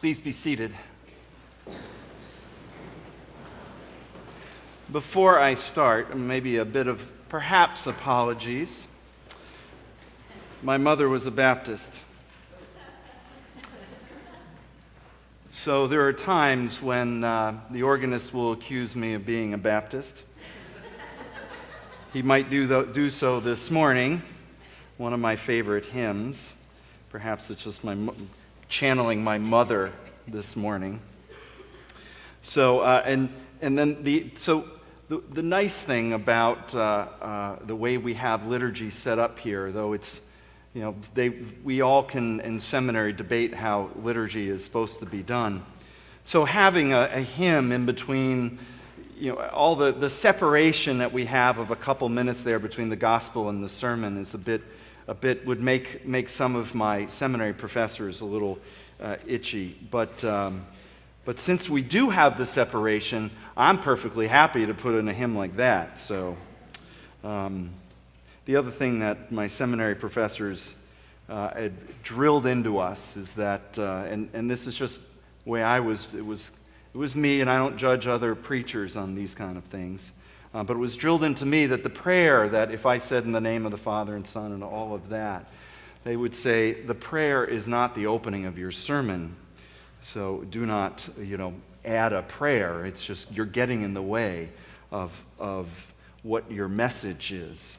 Please be seated. Before I start, maybe a bit of perhaps apologies. My mother was a Baptist. So there are times when the organist will accuse me of being a Baptist. He might do so this morning, one of my favorite hymns. Perhaps it's just channeling my mother this morning. So the nice thing about the way we have liturgy set up here, though it's, we all can in seminary debate how liturgy is supposed to be done. So having a hymn in between, all the separation that we have of a couple minutes there between the gospel and the sermon is a bit would make some of my seminary professors a little itchy. But since we do have the separation, I'm perfectly happy to put in a hymn like that. So the other thing that my seminary professors had drilled into us is that, and this is just the way it was me, and I don't judge other preachers on these kind of things. But it was drilled into me that the prayer that if I said in the name of the Father and Son and all of that, they would say the prayer is not the opening of your sermon. So do not, add a prayer. It's just you're getting in the way of what your message is.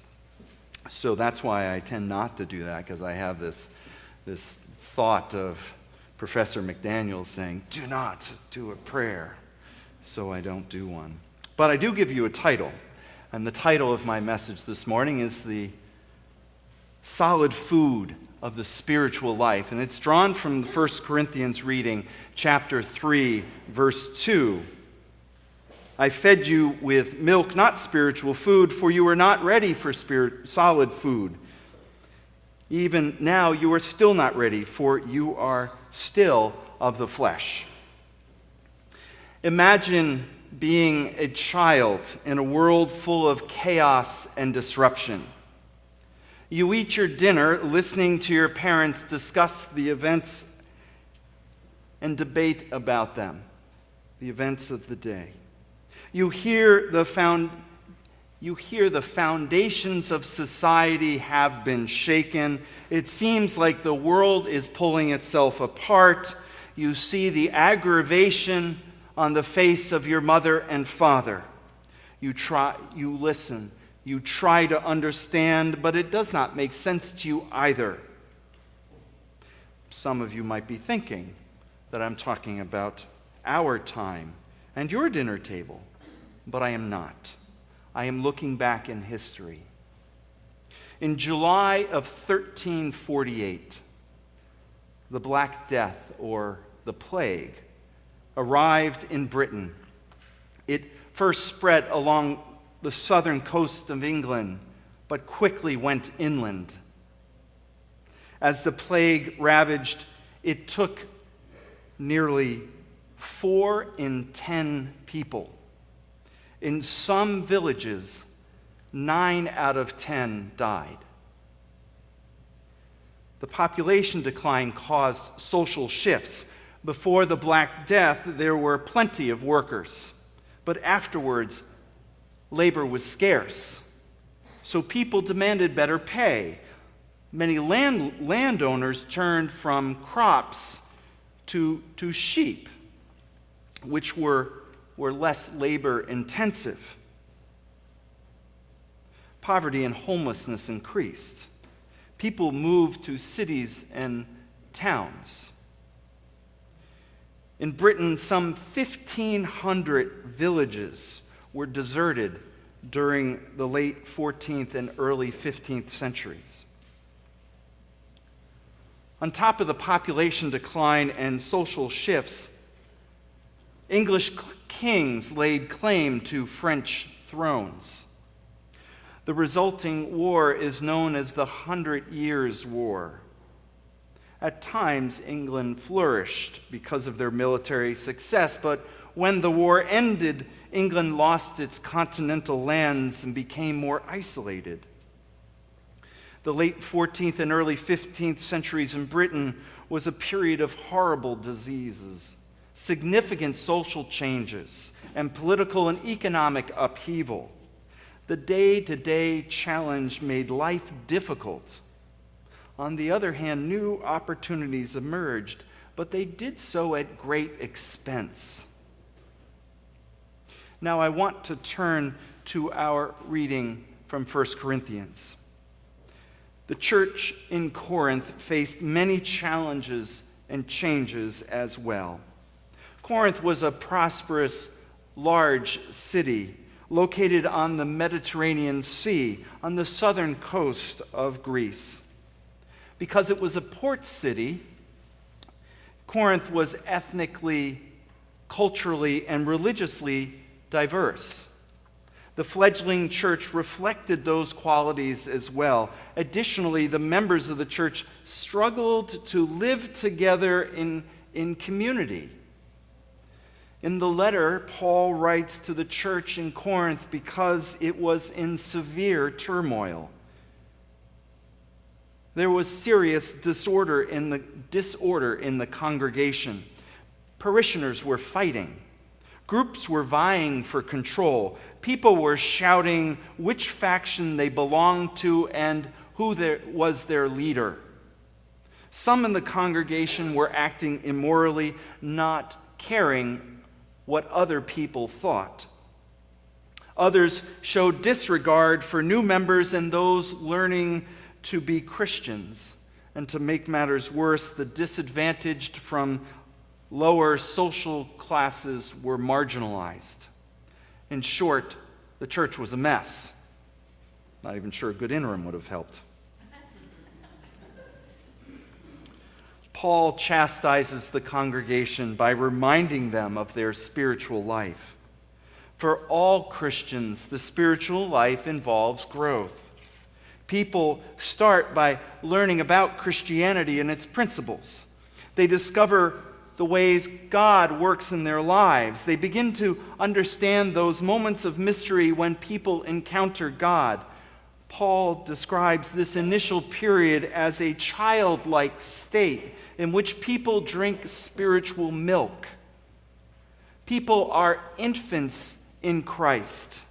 So that's why I tend not to do that, because I have this thought of Professor McDaniel saying, do not do a prayer. So I don't do one. But I do give you a title, and the title of my message this morning is the solid food of the spiritual life, and it's drawn from the 1 Corinthians reading, chapter 3, verse 2. I fed you with milk, not spiritual food, for you were not ready for solid food. Even now you are still not ready, for you are still of the flesh. Imagine being a child in a world full of chaos and disruption. You eat your dinner listening to your parents discuss the events and debate about them, the events of the day. You hear the foundations of society have been shaken. It seems like the world is pulling itself apart. You see the aggravation on the face of your mother and father. You listen, you try to understand, but it does not make sense to you either. Some of you might be thinking that I'm talking about our time and your dinner table, but I am not. I am looking back in history. In July of 1348, the Black Death, or the plague, arrived in Britain. It first spread along the southern coast of England, but quickly went inland. As the plague ravaged, it took nearly 4 in 10 people. In some villages, 9 out of 10 died. The population decline caused social shifts. Before the Black Death, there were plenty of workers, but afterwards, labor was scarce. So people demanded better pay. Many landowners turned from crops to sheep, which were less labor intensive. Poverty and homelessness increased. People moved to cities and towns. In Britain, some 1,500 villages were deserted during the late 14th and early 15th centuries. On top of the population decline and social shifts, English kings laid claim to French thrones. The resulting war is known as the 100 Years' War. At times, England flourished because of their military success, but when the war ended, England lost its continental lands and became more isolated. The late 14th and early 15th centuries in Britain was a period of horrible diseases, significant social changes, and political and economic upheaval. The day-to-day challenge made life difficult. On the other hand, new opportunities emerged, but they did so at great expense. Now I want to turn to our reading from 1 Corinthians. The church in Corinth faced many challenges and changes as well. Corinth was a prosperous, large city located on the Mediterranean Sea, on the southern coast of Greece. Because it was a port city, Corinth was ethnically, culturally, and religiously diverse. The fledgling church reflected those qualities as well. Additionally, the members of the church struggled to live together in community. In the letter, Paul writes to the church in Corinth because it was in severe turmoil. There was serious disorder in the congregation. Parishioners were fighting. Groups were vying for control. People were shouting which faction they belonged to and who was their leader. Some in the congregation were acting immorally, not caring what other people thought. Others showed disregard for new members and those learning to be Christians. And to make matters worse, the disadvantaged from lower social classes were marginalized. In short, the church was a mess. Not even sure a good interim would have helped. Paul chastises the congregation by reminding them of their spiritual life. For all Christians, the spiritual life involves growth. People start by learning about Christianity and its principles. They discover the ways God works in their lives. They begin to understand those moments of mystery when people encounter God. Paul describes this initial period as a childlike state in which people drink spiritual milk. People are infants in Christ.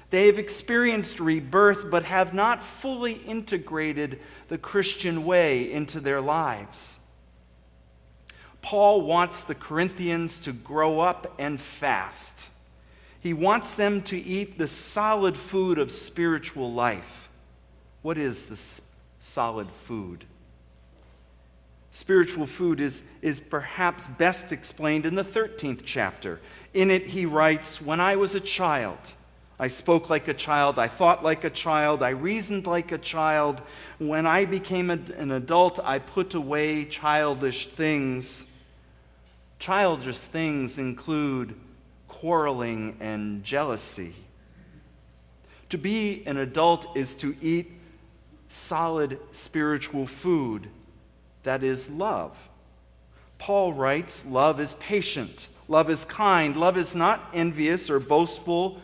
They have experienced rebirth but have not fully integrated the Christian way into their lives. Paul wants the Corinthians to grow up and fast. He wants them to eat the solid food of spiritual life. What is this solid food? Spiritual food is perhaps best explained in the 13th chapter. In it he writes, "When I was a child, I spoke like a child, I thought like a child, I reasoned like a child. When I became an adult, I put away childish things." Childish things include quarreling and jealousy. To be an adult is to eat solid spiritual food, that is love. Paul writes, love is patient, love is kind, love is not envious or boastful,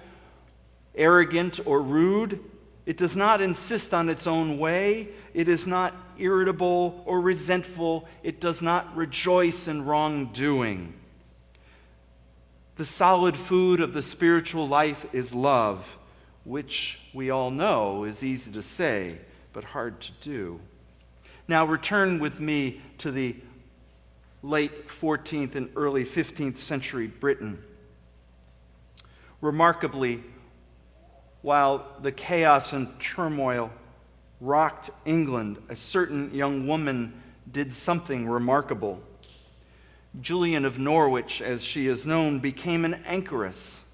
arrogant or rude. It does not insist on its own way. It is not irritable or resentful. It does not rejoice in wrongdoing. The solid food of the spiritual life is love, which we all know is easy to say, but hard to do. Now return with me to the late 14th and early 15th century Britain. Remarkably, while the chaos and turmoil rocked England, a certain young woman did something remarkable. Julian of Norwich, as she is known, became an anchoress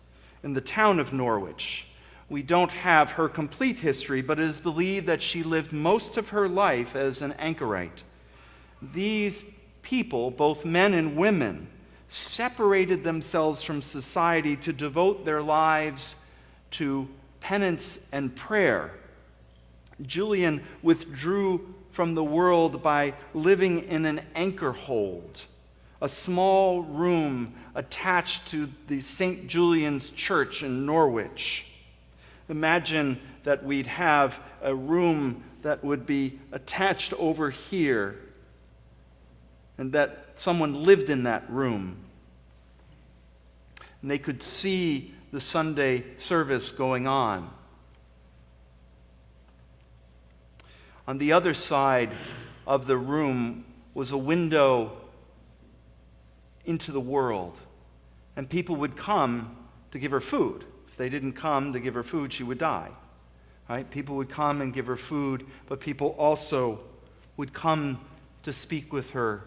in the town of Norwich. We don't have her complete history, but it is believed that she lived most of her life as an anchorite. These people, both men and women, separated themselves from society to devote their lives to penance and prayer. Julian withdrew from the world by living in an anchor hold, a small room attached to the St. Julian's Church in Norwich. Imagine that we'd have a room that would be attached over here, and that someone lived in that room. And they could see the Sunday service going on. On the other side of the room was a window into the world, and people would come to give her food. If they didn't come to give her food, she would die. Right? People would come and give her food, but people also would come to speak with her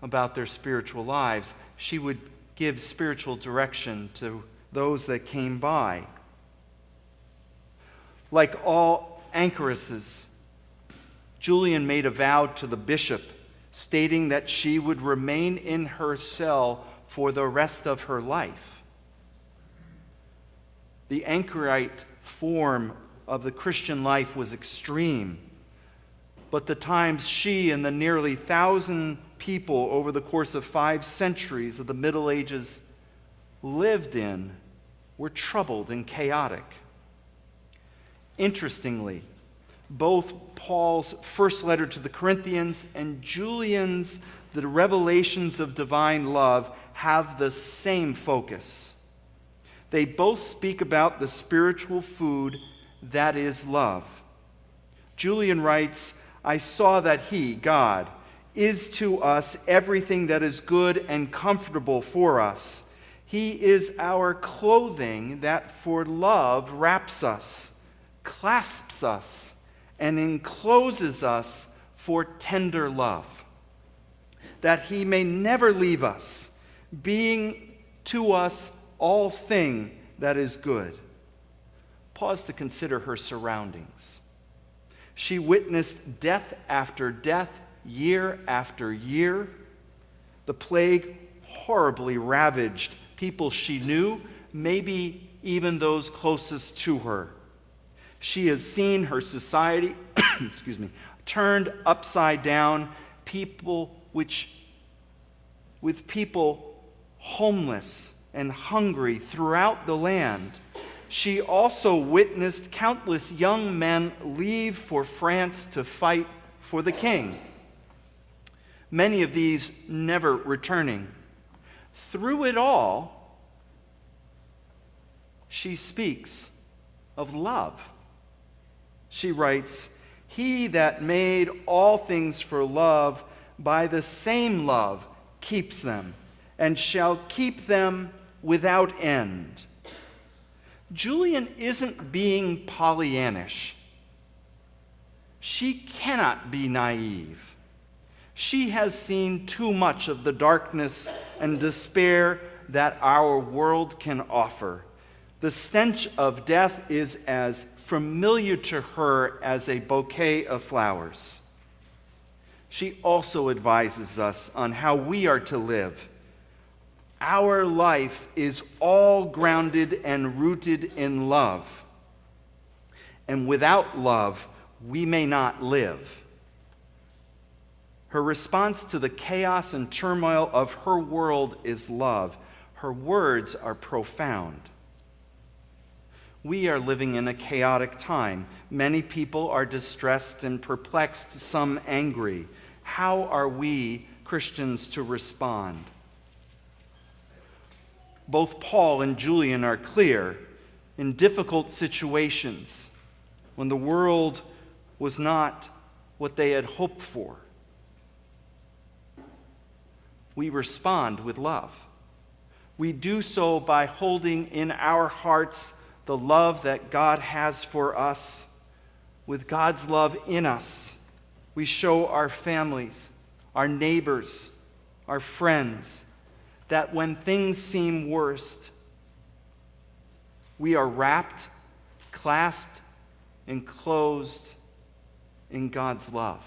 about their spiritual lives. She would give spiritual direction to those that came by. Like all anchoresses, Julian made a vow to the bishop, stating that she would remain in her cell for the rest of her life. The anchorite form of the Christian life was extreme, but the times she and the nearly 1,000 people over the course of 5 centuries of the Middle Ages lived in were troubled and chaotic. Interestingly, both Paul's first letter to the Corinthians and Julian's The Revelations of Divine Love have the same focus. They both speak about the spiritual food that is love. Julian writes, "I saw that he, God, is to us everything that is good and comfortable for us. He is our clothing that for love wraps us, clasps us, and encloses us for tender love, that he may never leave us, being to us all thing that is good." Pause to consider her surroundings. She witnessed death after death, year after year. The plague horribly ravaged people she knew, maybe even those closest to her. She has seen her society turned upside down, with people homeless and hungry throughout the land. She also witnessed countless young men leave for France to fight for the king, many of these never returning. Through it all, she speaks of love. She writes, "He that made all things for love, by the same love keeps them, and shall keep them without end." Julian isn't being Pollyannish. She cannot be naive. She has seen too much of the darkness and despair that our world can offer. The stench of death is as familiar to her as a bouquet of flowers. She also advises us on how we are to live. Our life is all grounded and rooted in love. And without love, we may not live. Her response to the chaos and turmoil of her world is love. Her words are profound. We are living in a chaotic time. Many people are distressed and perplexed, some angry. How are we Christians to respond? Both Paul and Julian are clear. In difficult situations, when the world was not what they had hoped for, we respond with love. We do so by holding in our hearts the love that God has for us. With God's love in us, we show our families, our neighbors, our friends, that when things seem worst, we are wrapped, clasped, enclosed in God's love.